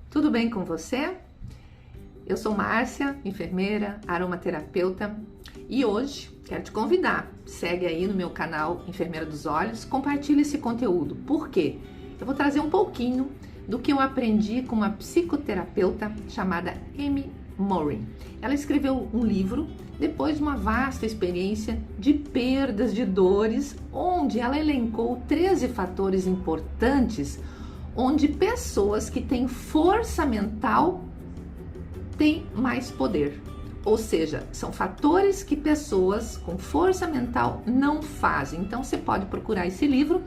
Tudo bem com você? Eu sou Márcia, enfermeira, aromaterapeuta, e hoje quero te convidar. Segue aí no meu canal Enfermeira dos Olhos, compartilha esse conteúdo. Por quê? Eu vou trazer um pouquinho do que eu aprendi com uma psicoterapeuta chamada Amy Morin. Ela escreveu um livro depois de uma vasta experiência de perdas, de dores, onde ela elencou 13 fatores importantes onde pessoas que têm força mental têm mais poder. Ou seja, são fatores que pessoas com força mental não fazem. Então você pode procurar esse livro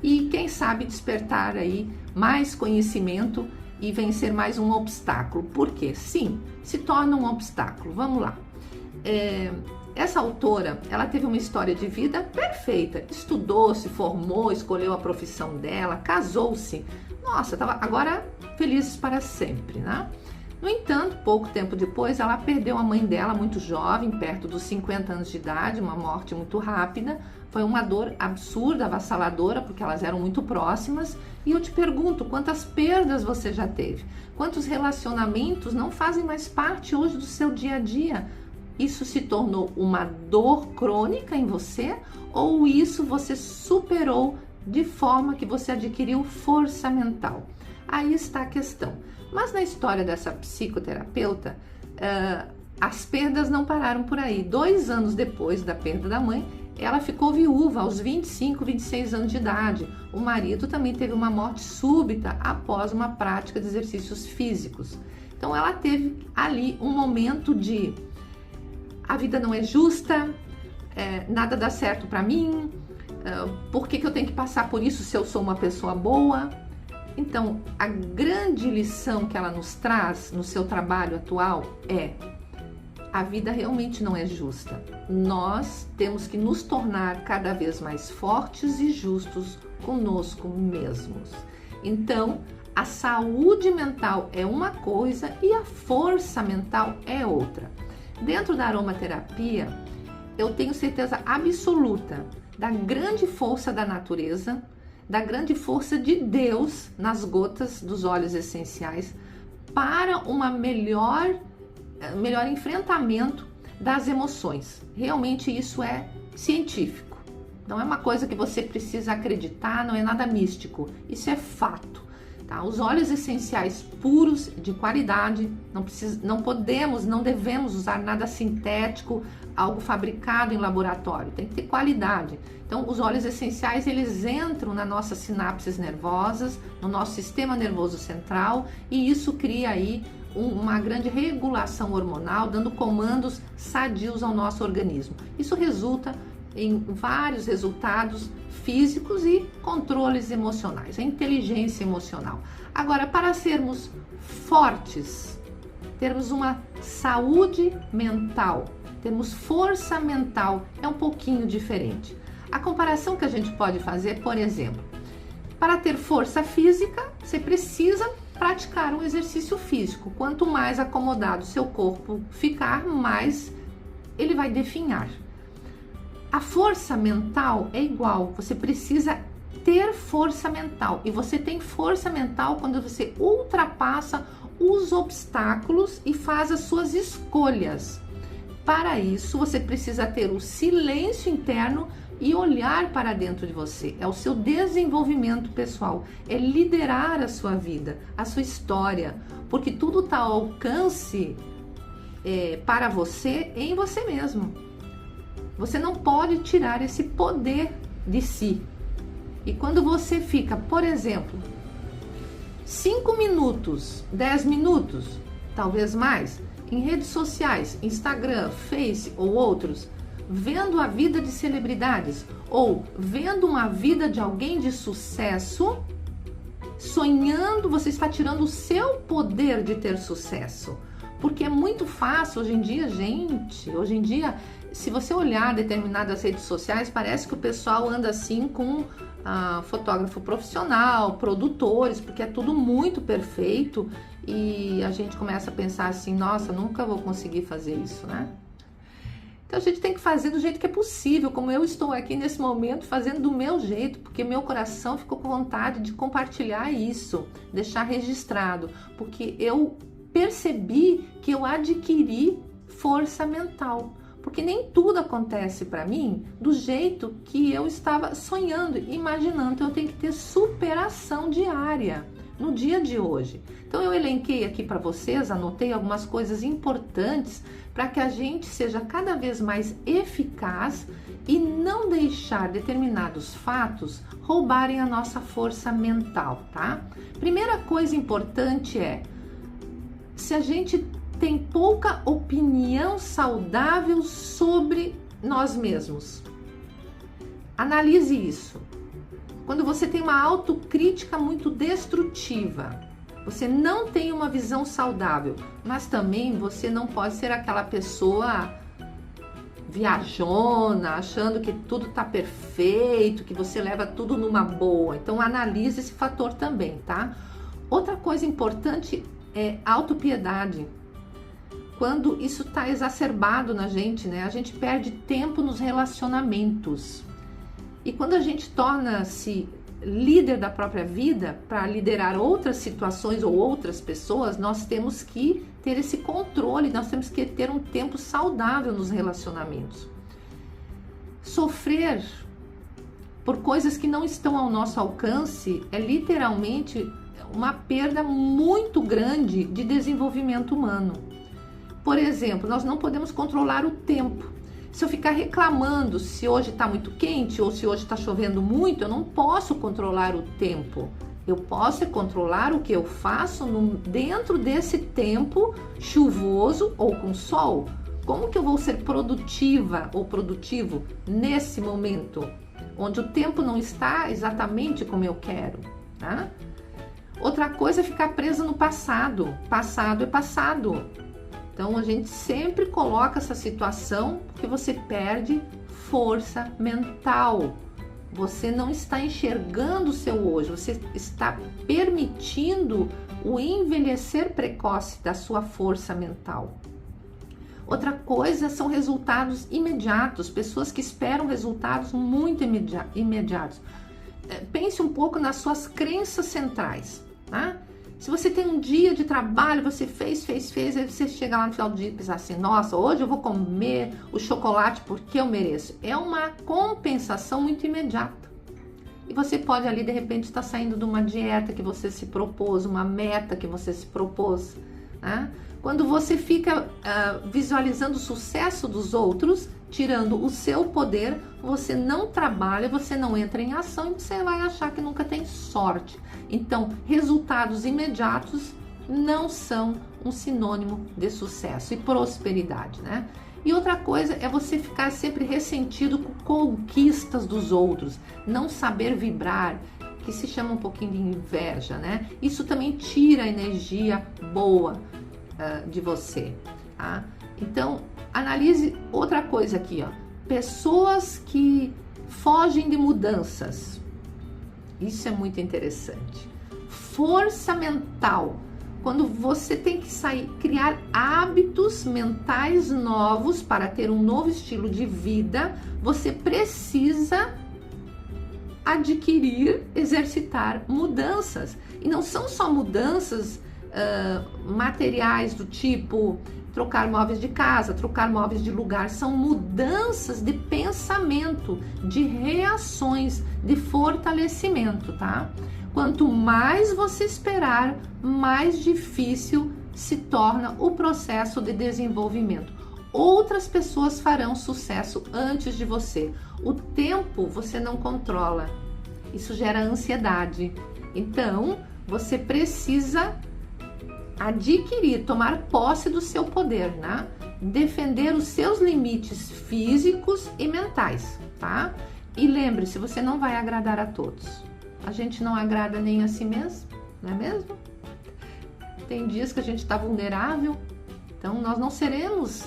e quem sabe despertar aí mais conhecimento e vencer mais um obstáculo. Por quê? Sim, se torna um obstáculo. Vamos lá. Essa autora, ela teve uma história de vida perfeita. Estudou, se formou, escolheu a profissão dela, casou-se. Nossa, estava agora feliz para sempre, né? No entanto, pouco tempo depois, ela perdeu a mãe dela muito jovem, perto dos 50 anos de idade, uma morte muito rápida. Foi uma dor absurda, avassaladora, porque elas eram muito próximas. E eu te pergunto, quantas perdas você já teve? Quantos relacionamentos não fazem mais parte hoje do seu dia a dia? Isso se tornou uma dor crônica em você ou isso você superou de forma que você adquiriu força mental? Aí está a questão. Mas na história dessa psicoterapeuta, as perdas não pararam por aí. 2 anos depois da perda da mãe, ela ficou viúva aos 25, 26 anos de idade. O marido também teve uma morte súbita após uma prática de exercícios físicos. Então ela teve ali um momento de a vida não é justa, nada dá certo para mim, por que eu tenho que passar por isso se eu sou uma pessoa boa? Então, a grande lição que ela nos traz no seu trabalho atual é: a vida realmente não é justa. Nós temos que nos tornar cada vez mais fortes e justos conosco mesmos. Então, a saúde mental é uma coisa e a força mental é outra. Dentro da aromaterapia, eu tenho certeza absoluta da grande força da natureza, da grande força de Deus nas gotas dos óleos essenciais para uma melhor enfrentamento das emoções. Realmente isso é científico. Não é uma coisa que você precisa acreditar, não é nada místico. Isso é fato. Tá? Os óleos essenciais puros, de qualidade, não devemos usar nada sintético, algo fabricado em laboratório, tem que ter qualidade. Então, os óleos essenciais, eles entram nas nossas sinapses nervosas, no nosso sistema nervoso central, e isso cria aí uma grande regulação hormonal, dando comandos sadios ao nosso organismo. Isso resulta em vários resultados físicos e controles emocionais, a inteligência emocional. Agora, para sermos fortes, termos uma saúde mental, termos força mental, é um pouquinho diferente. A comparação que a gente pode fazer, por exemplo, para ter força física, você precisa praticar um exercício físico. Quanto mais acomodado seu corpo ficar, mais ele vai definhar. A força mental é igual, você precisa ter força mental. E você tem força mental quando você ultrapassa os obstáculos e faz as suas escolhas. Para isso, você precisa ter o silêncio interno e olhar para dentro de você. É o seu desenvolvimento pessoal, é liderar a sua vida, a sua história, porque tudo está ao alcance para você em você mesmo. Você não pode tirar esse poder de si. E quando você fica, por exemplo, 5 minutos, 10 minutos, talvez mais, em redes sociais, Instagram, Face ou outros, vendo a vida de celebridades ou vendo uma vida de alguém de sucesso, sonhando, você está tirando o seu poder de ter sucesso. Porque é muito fácil hoje em dia, gente, se você olhar determinadas redes sociais, parece que o pessoal anda assim com fotógrafo profissional, produtores, porque é tudo muito perfeito e a gente começa a pensar assim, nossa, nunca vou conseguir fazer isso, né? Então a gente tem que fazer do jeito que é possível, como eu estou aqui nesse momento fazendo do meu jeito, porque meu coração ficou com vontade de compartilhar isso, deixar registrado, porque eu percebi que eu adquiri força mental. Porque nem tudo acontece para mim do jeito que eu estava sonhando, imaginando. Então eu tenho que ter superação diária no dia de hoje. Então eu elenquei aqui para vocês, anotei algumas coisas importantes para que a gente seja cada vez mais eficaz e não deixar determinados fatos roubarem a nossa força mental, tá? Primeira coisa importante é, se a gente tem pouca opinião saudável sobre nós mesmos. Analise isso. Quando você tem uma autocrítica muito destrutiva, você não tem uma visão saudável, mas também você não pode ser aquela pessoa viajona, achando que tudo tá perfeito, que você leva tudo numa boa. Então analise esse fator também, tá? Outra coisa importante é autopiedade. Quando isso está exacerbado na gente, né? A gente perde tempo nos relacionamentos. E quando a gente torna-se líder da própria vida, para liderar outras situações ou outras pessoas, nós temos que ter esse controle, nós temos que ter um tempo saudável nos relacionamentos. Sofrer por coisas que não estão ao nosso alcance é literalmente uma perda muito grande de desenvolvimento humano. Por exemplo, nós não podemos controlar o tempo. Se eu ficar reclamando se hoje está muito quente ou se hoje está chovendo muito, eu não posso controlar o tempo. Eu posso controlar o que eu faço dentro desse tempo chuvoso ou com sol. Como que eu vou ser produtiva ou produtivo nesse momento, onde o tempo não está exatamente como eu quero, tá? Outra coisa é ficar presa no passado. Passado é passado. Então a gente sempre coloca essa situação porque você perde força mental. Você não está enxergando o seu hoje, você está permitindo o envelhecer precoce da sua força mental. Outra coisa são resultados imediatos, pessoas que esperam resultados muito imediatos. Pense um pouco nas suas crenças centrais, tá? Se você tem um dia de trabalho, você fez, aí você chega lá no final do dia e pensa assim, nossa, hoje eu vou comer o chocolate porque eu mereço. É uma compensação muito imediata. E você pode ali, de repente, estar saindo de uma dieta que você se propôs, uma meta que você se propôs, né? Quando você fica visualizando o sucesso dos outros, tirando o seu poder, você não trabalha, você não entra em ação e você vai achar que nunca tem sorte. Então, resultados imediatos não são um sinônimo de sucesso e prosperidade, né? E outra coisa é você ficar sempre ressentido com conquistas dos outros, não saber vibrar, que se chama um pouquinho de inveja, né? Isso também tira a energia boa de você, tá? Então, analise outra coisa aqui, ó. Pessoas que fogem de mudanças. Isso é muito interessante. Força mental. Quando você tem que criar hábitos mentais novos para ter um novo estilo de vida, você precisa adquirir, exercitar mudanças. E não são só mudanças materiais do tipo trocar móveis de casa, trocar móveis de lugar, são mudanças de pensamento, de reações, de fortalecimento, tá? Quanto mais você esperar, mais difícil se torna o processo de desenvolvimento. Outras pessoas farão sucesso antes de você. O tempo você não controla. Isso gera ansiedade. Então, você precisa adquirir, tomar posse do seu poder, né? Defender os seus limites físicos e mentais, tá? E lembre-se, você não vai agradar a todos. A gente não agrada nem a si mesmo, não é mesmo? Tem dias que a gente está vulnerável, então nós não seremos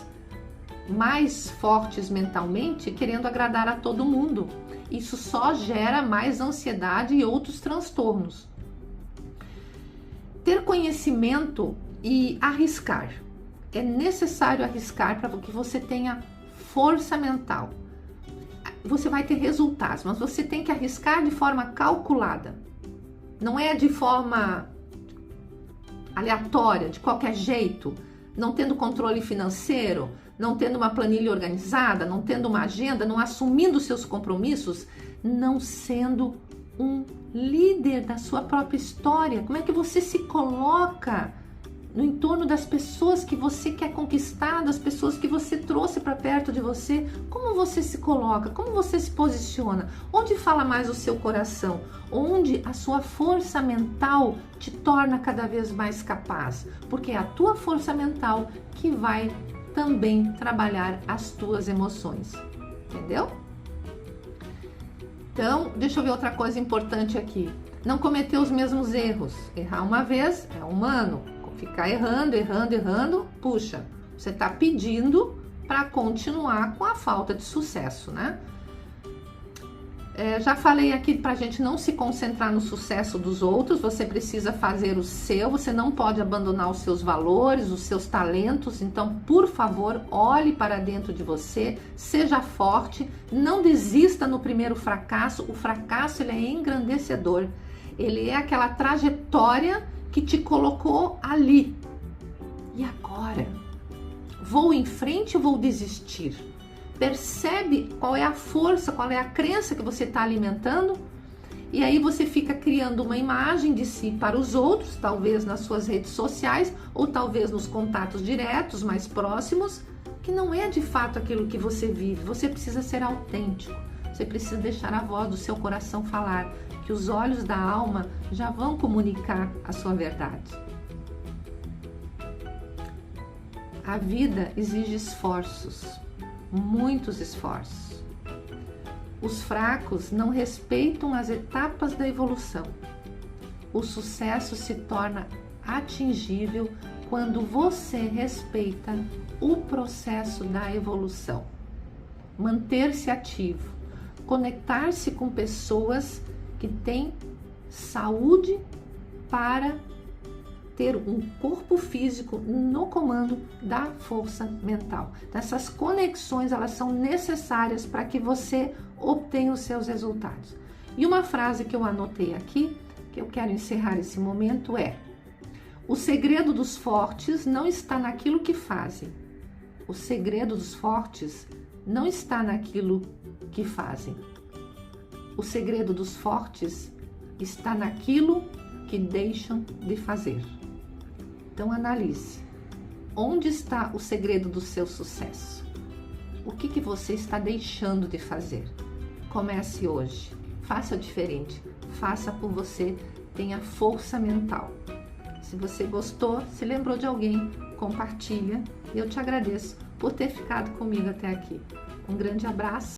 mais fortes mentalmente querendo agradar a todo mundo. Isso só gera mais ansiedade e outros transtornos. Ter conhecimento e arriscar. É necessário arriscar para que você tenha força mental. Você vai ter resultados, mas você tem que arriscar de forma calculada. Não é de forma aleatória, de qualquer jeito, não tendo controle financeiro, não tendo uma planilha organizada, não tendo uma agenda, não assumindo seus compromissos, não sendo um líder da sua própria história. Como é que você se coloca no entorno das pessoas que você quer conquistar, das pessoas que você trouxe para perto de você? Como você se coloca? Como você se posiciona? Onde fala mais o seu coração? Onde a sua força mental te torna cada vez mais capaz? Porque é a tua força mental que vai também trabalhar as tuas emoções. Entendeu? Então, deixa eu ver outra coisa importante aqui. Não cometer os mesmos erros. Errar uma vez é humano. Ficar errando, puxa, você está pedindo para continuar com a falta de sucesso, né? Já falei aqui para a gente não se concentrar no sucesso dos outros, você precisa fazer o seu, você não pode abandonar os seus valores, os seus talentos. Então, por favor, olhe para dentro de você, seja forte, não desista no primeiro fracasso. O fracasso, ele é engrandecedor, ele é aquela trajetória que te colocou ali. E agora? Vou em frente ou vou desistir? Percebe qual é a força, qual é a crença que você está alimentando? E aí você fica criando uma imagem de si para os outros, talvez nas suas redes sociais ou talvez nos contatos diretos mais próximos, que não é de fato aquilo que você vive. Você precisa ser autêntico. Você precisa deixar a voz do seu coração falar, que os olhos da alma já vão comunicar a sua verdade. A vida exige esforços, muitos esforços. Os fracos não respeitam as etapas da evolução. O sucesso se torna atingível quando você respeita o processo da evolução. Manter-se ativo, conectar-se com pessoas que têm saúde para ter um corpo físico no comando da força mental. Essas conexões, elas são necessárias para que você obtenha os seus resultados. E uma frase que eu anotei aqui, que eu quero encerrar esse momento é: o segredo dos fortes não está naquilo que fazem. O segredo dos fortes não está naquilo que fazem. O segredo dos fortes está naquilo que deixam de fazer. Então analise. Onde está o segredo do seu sucesso? O que você está deixando de fazer? Comece hoje. Faça diferente. Faça por você. Tenha força mental. Se você gostou, se lembrou de alguém, compartilha. Eu te agradeço por ter ficado comigo até aqui. Um grande abraço.